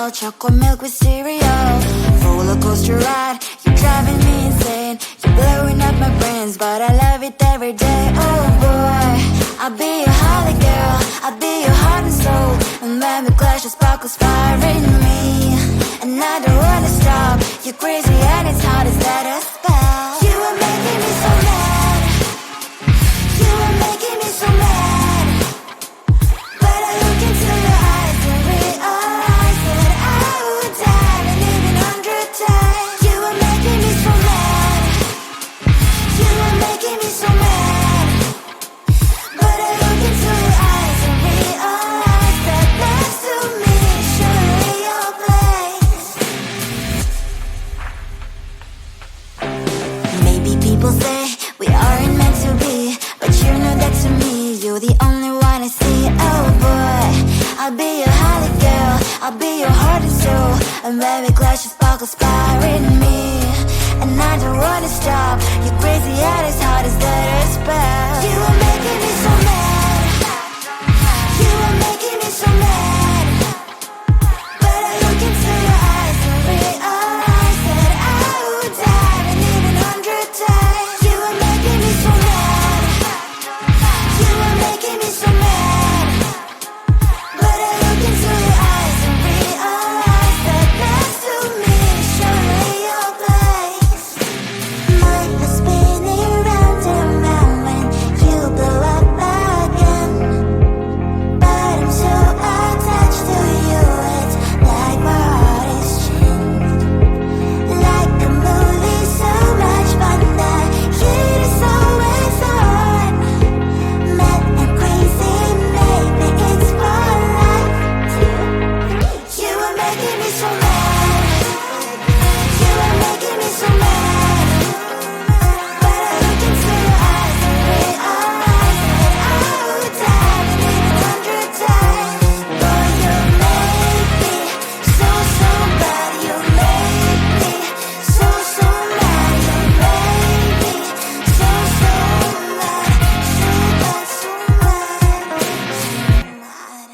real. Chocolate milk with cereal, roller coaster ride. You're driving me insane. You're blowing up my brains, but I love it every day. Oh boy, I'll be your holly girl. I'll be your heart and soul. And when we clash, the sparkles fire in me. And I don't wanna stop. You're crazy and it's hard as let us spell. You are making me so mad. You are making me so mad. But I look into your eyes and realize that I would die and even 100 times. You are making me so mad. You are making me so mad. But I look into your eyes and realize that next to me is surely your place. Maybe people say we aren't meant to be, but you know that to me, you're the only one I see. Oh boy, I'll be your holly girl. I'll be your heart and soul. And when we clash, the sparkles fire in me. And I don't wanna stop. You're crazy and as hard as let her spell. You are making me so mad. You are making me so mad. But I look into your eyes and realize that I would die and even 100 times. You are making me so mad. You are making me so mad. But I look into your eyes and realize that next to me is surely your place. Mind is spinning round and round when you blow up again. But I'm so attached to you, it's like my heart is chained. Like a movie, so much fun, that heat is always on. Mad and crazy, maybe it's for life. You are making me so mad. You are making me so mad. But I look into your eyes and realize that I would die and even 100 times. Boy, you make me so, so bad. You make me so, so mad. You make me so, so mad. So bad, so mad, so mad.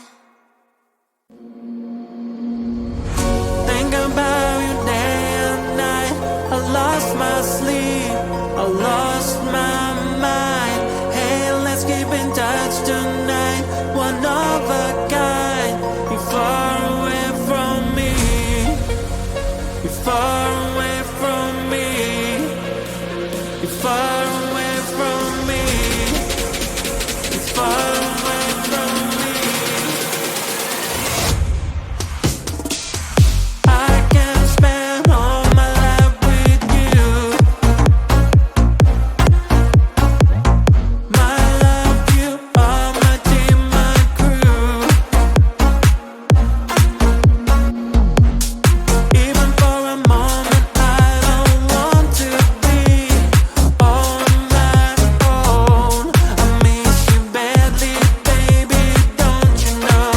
Think about you day and night. I lost my sleep, I lost my mind. Hey, let's keep in touch tonight. One of a kind. You're far away from me. You're far away from me. You're far away from me. You're far away from me. I can spend all my life with you. My love, you are my team, my crew. Even for a moment, I don't want to be on my own. I miss you badly, baby, don't you know?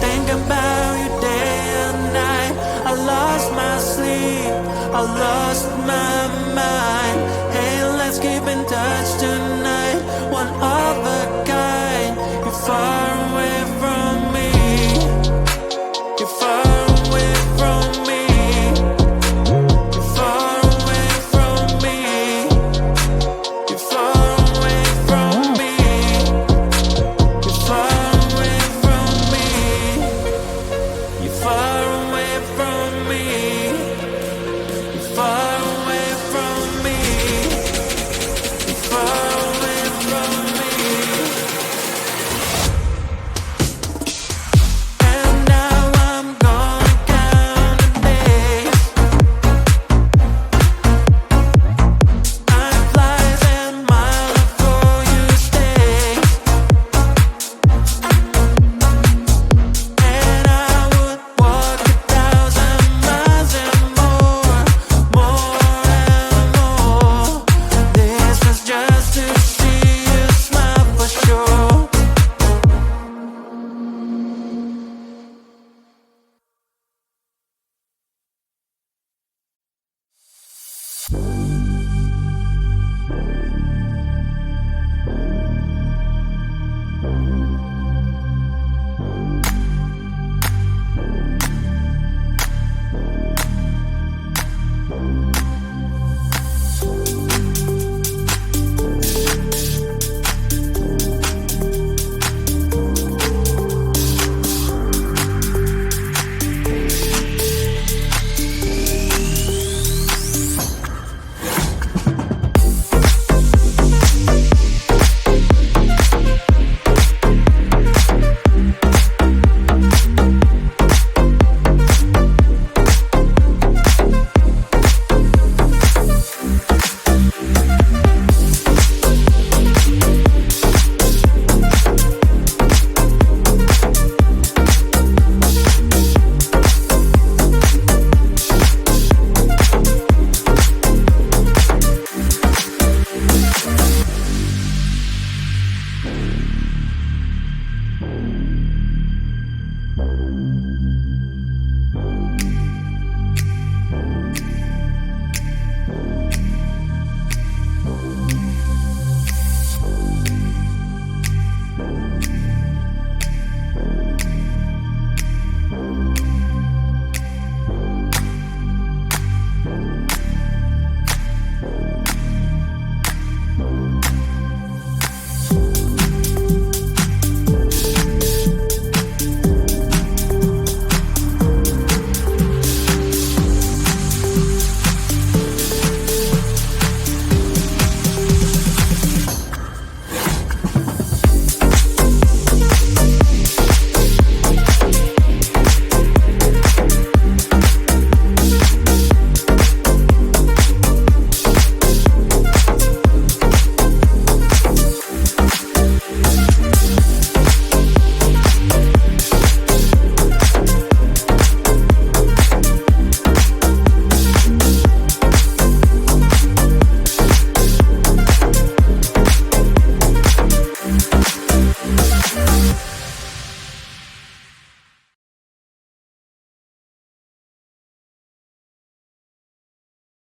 Think about you day and night. I lost my sleep, I lost my mind. Hey, let's keep in touch tonight. One of a kind. You're far